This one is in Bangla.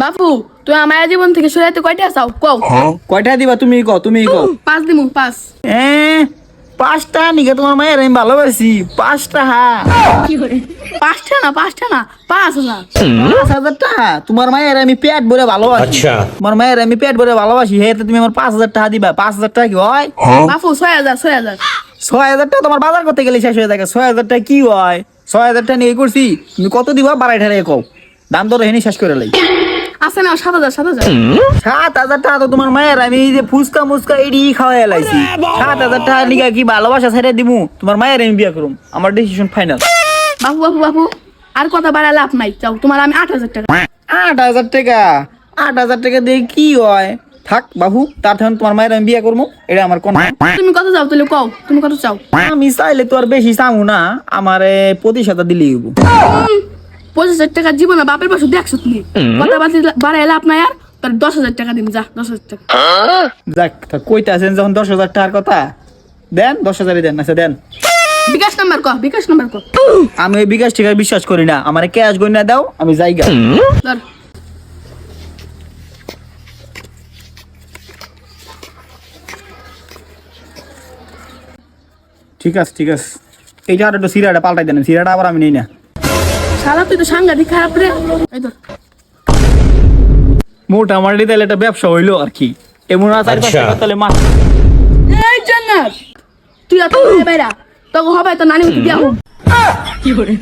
বাপু তুই আমার জীবন থেকে সরাইতে কয়টা চাও কও। কয়টা দিবা তুমি কও, তুমি কও। 5 দিমু 5। 5টা নিকে তোমার মায়ের আমি ভালোবাসি। 5টা হ্যাঁ, 5টা না 5,000 5,000 টাকা তোমার মায়ের আমি পেট ভরে ভালোবাসি। আচ্ছা। তোমার মায়ের আমি পেট ভরে ভালোবাসি, হে তুমি আমার 5,000 টাকা দিবা। 5,000 টাকা কি হয়? বাপু 6,000 6,000 টাকা তোমার বাজার করতে গেলে শেষ হয়ে থাকে। 6,000 টাকা কি হয়? 6,000 টাকা নিয়ে করছি, তুমি কত দিবা বাড়াই ঠারে কও, দাম দর হেনি শেষ করে লাই। আছে না 7,000 7,000 টাকা তো তোমার মায়ের আমি এই যে ফুচকা মুচকা এডি খাওয়াই লাইছি। 7,000 টাকা নিকা কি ভালোবাসা ছেড়ে দিমু? তোমার মায়ের আমি বিয়া করুম, আমার ডিসিশন ফাইনাল। বাপু বাপু বাপু আর কথা বাড়া লাভ নাই, চাও তোমার আমি 8,000 টাকা। 8,000 টাকা? 8,000 টাকা দিয়ে কি হয়? থাক বাবু, তার তখন তোমার মায়ের আমি বিয়া করবো, এটা আমার কোন। তুমি কত চাও তাহলে কও, তুমি কত চাও? আমি চাইলে তো আর বেশি চামু না, আমার 25,000 দিলেই হইব। 25,000 টাকা জীবনে বাপের পাশে দেখছো তুমি, কথা বাড়াই লাভ নাই। আর তোর 10,000 টাকা দিম, যা 10,000 টাকা। যাক, তা কইতে আছেন যখন 10,000 টাকার কথা, দেন 10,000 দেন। আচ্ছা দেন, বিকাশ নাম্বার কও, বিকাশ নাম্বার কও। আমি ওই বিকাশ টাকা বিশ্বাস করি না, আমার ক্যাশ গয়না দাও, আমি যাইগা। ধর ঠিক আছে ঠিক আছে, এইটা আর একটু সিরাটা পাল্টাই দেন, সিরাটা আবার আমি নেই না। শালা তুই তো সাংঘাতিক খারাপ রে। এই ধর মোটামুটি তাহলে একটা ব্যবসা হইলো আর কি, এমন আর 4-5 আচ্ছা। টাকা তাহলে মাস। এই জান্নাত তুই এত বাইরা তোকে হবে তো নানি দিয়া হোক। কি করে?